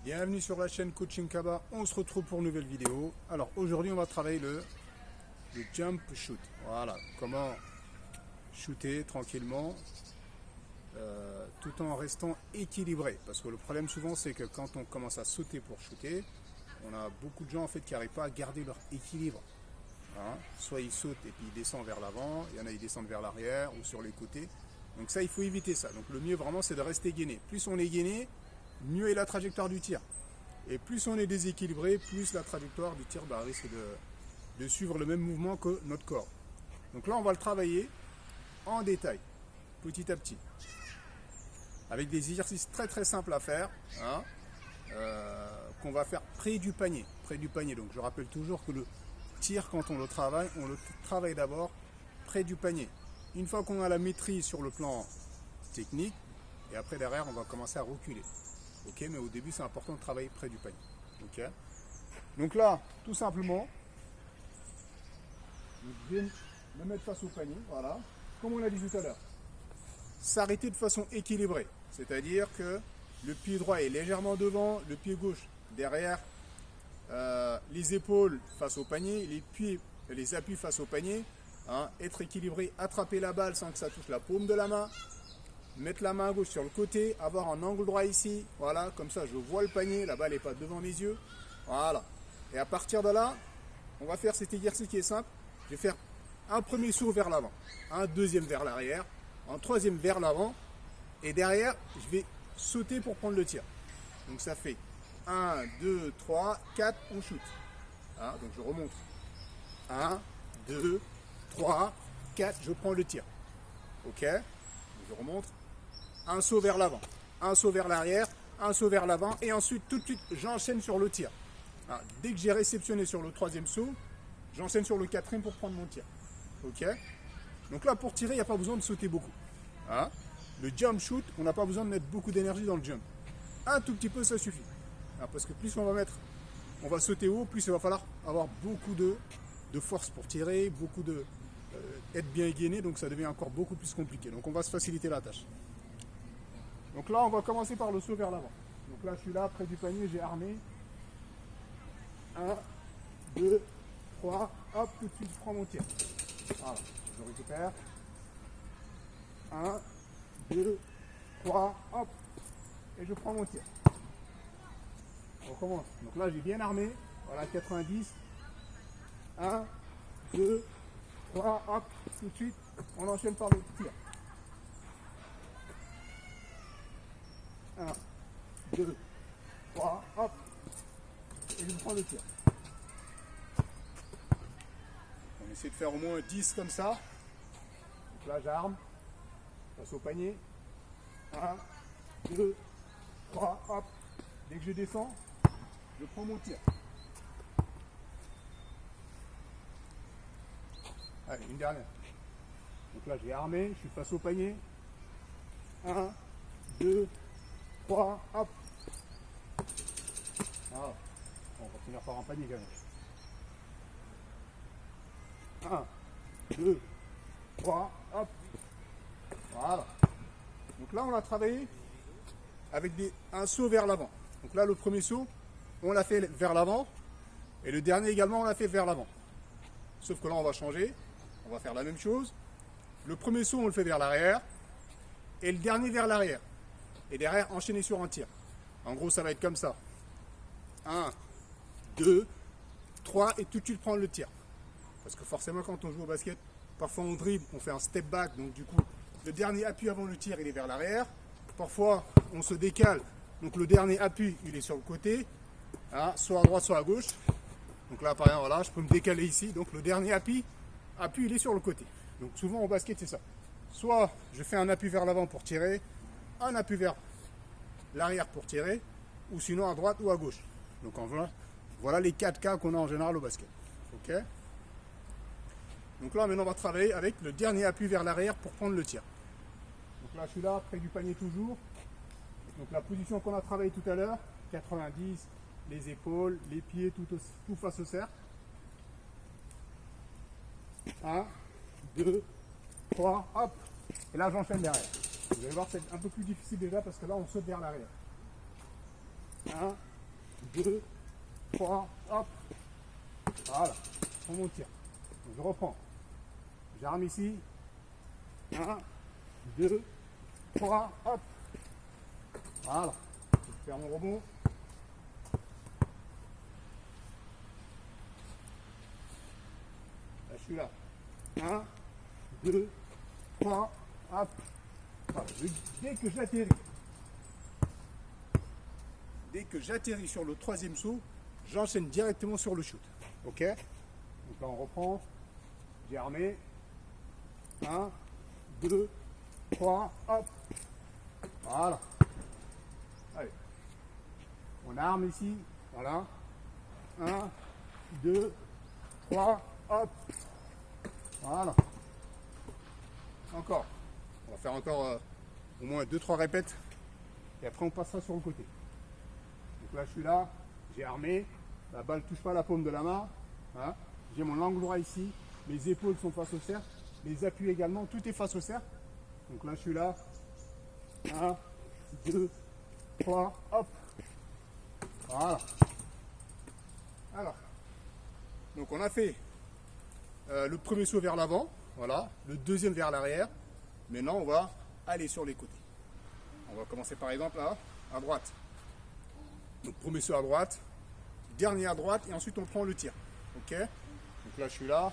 Bienvenue sur la chaîne Coaching Kaba, on se retrouve pour une nouvelle vidéo. Alors aujourd'hui on va travailler le jump shoot. Voilà, comment shooter tranquillement tout en restant équilibré. Parce que le problème souvent c'est que quand on commence à sauter pour shooter, on a beaucoup de gens en fait qui n'arrivent pas à garder leur équilibre. Hein, soit ils sautent et puis ils descendent vers l'avant, il y en a ils descendent vers l'arrière ou sur les côtés. Donc ça il faut éviter ça. Donc le mieux vraiment c'est de rester gainé. Plus on est gainé, mieux est la trajectoire du tir. Et plus on est déséquilibré, plus la trajectoire du tir risque de suivre le même mouvement que notre corps. Donc là, on va le travailler en détail, petit à petit. Avec des exercices très très simples à faire, hein, qu'on va faire près du panier. Près du panier. Donc je rappelle toujours que le tir, quand on le travaille d'abord près du panier. Une fois qu'on a la maîtrise sur le plan technique, et après derrière, on va commencer à reculer. Ok, mais au début, c'est important de travailler près du panier. Ok. Donc là, tout simplement, je vais me mettre face au panier, voilà. Comme on l'a dit tout à l'heure, s'arrêter de façon équilibrée. C'est-à-dire que le pied droit est légèrement devant, le pied gauche derrière, les épaules face au panier, les appuis face au panier. Hein, être équilibré, attraper la balle sans que ça touche la paume de la main. Mettre la main gauche sur le côté, avoir un angle droit ici, voilà, comme ça je vois le panier, la balle n'est pas devant mes yeux, voilà. Et à partir de là, on va faire cet exercice qui est simple, je vais faire un premier saut vers l'avant, un deuxième vers l'arrière, un troisième vers l'avant, et derrière, je vais sauter pour prendre le tir. Donc ça fait 1, 2, 3, 4, on shoot. Hein, donc je remonte. 1, 2, 3, 4, je prends le tir. Ok, je remonte. Un saut vers l'avant, un saut vers l'arrière, un saut vers l'avant, et ensuite tout de suite j'enchaîne sur le tir. Alors, dès que j'ai réceptionné sur le troisième saut, j'enchaîne sur le quatrième pour prendre mon tir. Ok. Donc là pour tirer, il n'y a pas besoin de sauter beaucoup. Hein, le jump shoot, on n'a pas besoin de mettre beaucoup d'énergie dans le jump. Un tout petit peu ça suffit. Alors, parce que plus on va sauter haut, plus il va falloir avoir beaucoup de force pour tirer, être bien gainé, donc ça devient encore beaucoup plus compliqué. Donc on va se faciliter la tâche. Donc là, on va commencer par le saut vers l'avant. Donc là, je suis là, près du panier, j'ai armé. 1, 2, 3, hop, tout de suite, je prends mon tir. Voilà, je récupère. 1, 2, 3, hop, et je prends mon tir. On recommence. Donc là, j'ai bien armé. Voilà, 90. 1, 2, 3, hop, tout de suite, on enchaîne par le tir. 1, 2, 3, hop, et je prends le tir. On essaie de faire au moins 10 comme ça. Donc là, j'arme, passe au panier. 1, 2, 3, hop. Dès que je descends, je prends mon tir. Allez, une dernière. Donc là, j'ai armé, je suis face au panier. 1, 2, 3, hop. Voilà. On va finir par un panier quand même. 1, 2, 3, hop. Voilà. Donc là, on a travaillé avec un saut vers l'avant. Donc là, le premier saut, on l'a fait vers l'avant. Et le dernier également, on l'a fait vers l'avant. Sauf que là, on va changer. On va faire la même chose. Le premier saut, on le fait vers l'arrière. Et le dernier vers l'arrière. Et derrière, enchaîner sur un tir. En gros, ça va être comme ça. 1, 2, 3, et tout de suite prendre le tir. Parce que forcément, quand on joue au basket, parfois on dribble, on fait un step back. Donc du coup, le dernier appui avant le tir, il est vers l'arrière. Parfois, on se décale. Donc le dernier appui, il est sur le côté. Hein, soit à droite, soit à gauche. Donc là, par exemple, voilà, je peux me décaler ici. Donc le dernier appui, il est sur le côté. Donc souvent au basket, c'est ça. Soit je fais un appui vers l'avant pour tirer, un appui vers l'arrière pour tirer, ou sinon à droite ou à gauche. Donc voilà les 4 cas qu'on a en général au basket. Ok. Donc là maintenant on va travailler avec le dernier appui vers l'arrière pour prendre le tir. Donc là je suis là, près du panier toujours. Donc la position qu'on a travaillé tout à l'heure, 90, les épaules, les pieds, tout face au cercle. 1, 2, 3, hop. Et là j'enchaîne derrière. Vous allez voir, c'est un peu plus difficile déjà parce que là on saute vers l'arrière. 1, 2, 3, hop. Voilà, je prends mon tir. Donc, je reprends. J'arme ici. 1, 2, 3, hop. Voilà. Je vais faire mon rebond. Là, je suis là. 1, 2, 3, hop. Voilà. Dès que j'atterris sur le troisième saut, j'enchaîne directement sur le shoot. Ok? Donc là, on reprend. J'ai armé. 1, 2, 3, hop. Voilà. Allez. On arme ici. Voilà. 1, 2, 3, hop. Voilà. Encore. On va faire encore au moins 2-3 répètes. Et après, on passera sur le côté. Donc là, je suis là. J'ai armé. La balle ne touche pas la paume de la main. Hein. J'ai mon langue droit ici. Mes épaules sont face au cercle. Les appuis également. Tout est face au cercle. Donc là, je suis là. 1, 2, 3, hop. Voilà. Alors. Donc on a fait le premier saut vers l'avant. Voilà. Le deuxième vers l'arrière. Maintenant, on va aller sur les côtés. On va commencer par exemple là, à droite. Donc premier saut à droite. Dernier à droite. Et ensuite, on prend le tir. Ok. Donc là, je suis là.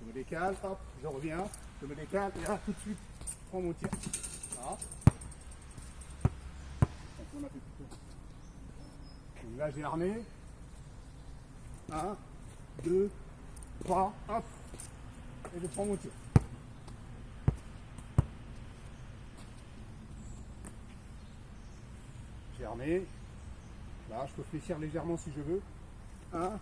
Je me décale, hop, je reviens, je me décale, et là, tout de suite, je prends mon tir. Voilà. Donc, là, j'ai armé. 1, 2, 3, hop, et je prends mon tir. J'ai armé. Là, je peux fléchir légèrement si je veux. 1,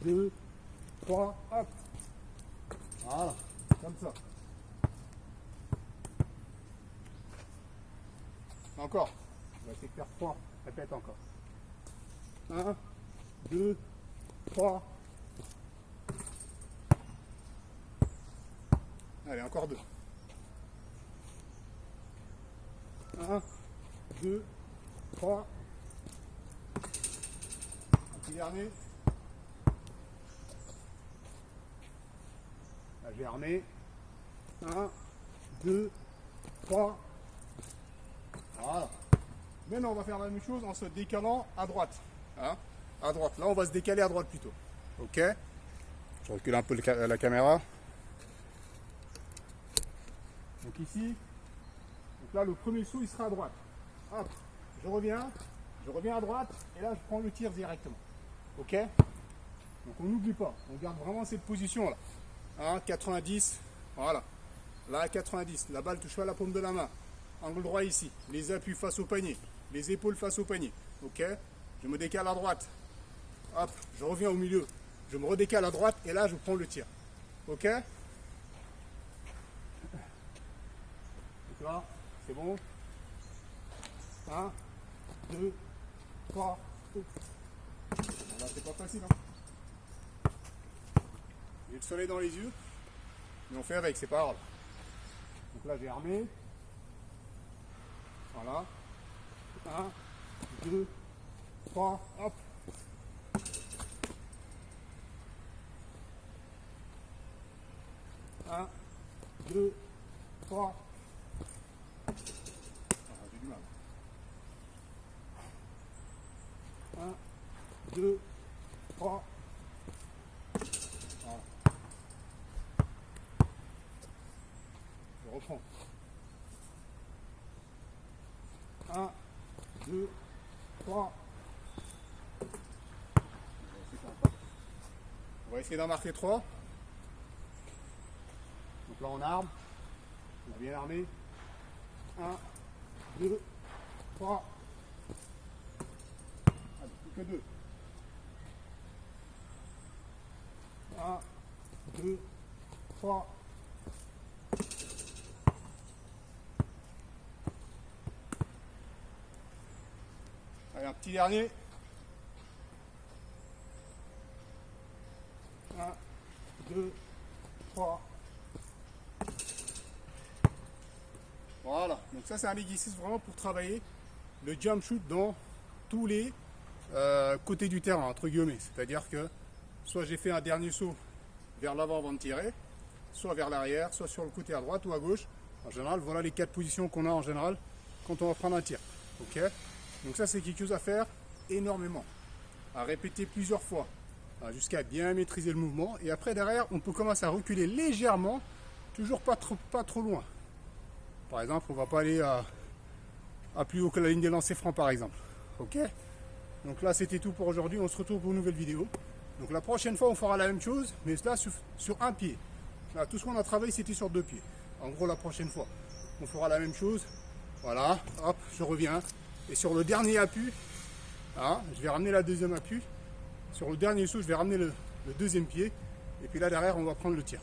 2, 3, hop. Voilà, comme ça. Encore. On va essayer de faire 3. Répète encore. 1, 2, 3. Allez, encore 2. 1, 2, 3. Un petit dernier. Là, j'ai armé. 1, 2, 3. Voilà. Maintenant, on va faire la même chose en se décalant à droite. Hein, à droite. Là, on va se décaler à droite plutôt. Ok. Je recule un peu la caméra. Donc ici. Donc là, le premier saut, il sera à droite. Hop. Je reviens à droite. Et là, je prends le tir directement. Ok. Donc on n'oublie pas. On garde vraiment cette position là. 90, voilà. Là, 90. La balle touche pas la paume de la main. Angle droit ici. Les appuis face au panier. Les épaules face au panier. Ok. Je me décale à droite. Hop. Je reviens au milieu. Je me redécale à droite et là, je prends le tir. Ok. Donc là, c'est bon. 1, 2, 3. Là, c'est pas facile. Hein. J'ai le soleil dans les yeux, mais on fait avec, c'est pas grave. Donc là, j'ai armé. Voilà. 1, 2, 3, hop. Un, 2, 3. Ah, j'ai du mal. 1, 2, 3. Voilà. Je reprends. 1, 2, 3. On va essayer d'en marquer 3. Donc là on arme. On a bien armé. 1, 2, 3. Allez, plus que 2. 1, 2, 3. Allez, un petit dernier. 1, 2, 3. Voilà. Donc ça, c'est un exercice vraiment pour travailler le jump shoot dans tous les côtés du terrain, entre guillemets. C'est-à-dire que soit j'ai fait un dernier saut vers l'avant avant de tirer, soit vers l'arrière, soit sur le côté à droite ou à gauche. En général, voilà les 4 positions qu'on a en général quand on va prendre un tir. Ok, donc ça c'est quelque chose à faire énormément, à répéter plusieurs fois, jusqu'à bien maîtriser le mouvement. Et après derrière, on peut commencer à reculer légèrement, toujours pas trop loin. Par exemple, on va pas aller à plus haut que la ligne des lancers francs par exemple. Ok, donc là c'était tout pour aujourd'hui. On se retrouve pour une nouvelle vidéo. Donc la prochaine fois on fera la même chose, mais là sur un pied. Là, tout ce qu'on a travaillé c'était sur 2 pieds. En gros la prochaine fois on fera la même chose. Voilà, hop, je reviens. Et sur le dernier appui, je vais ramener la deuxième appui. Sur le dernier saut, je vais ramener le deuxième pied. Et puis là derrière on va prendre le tir.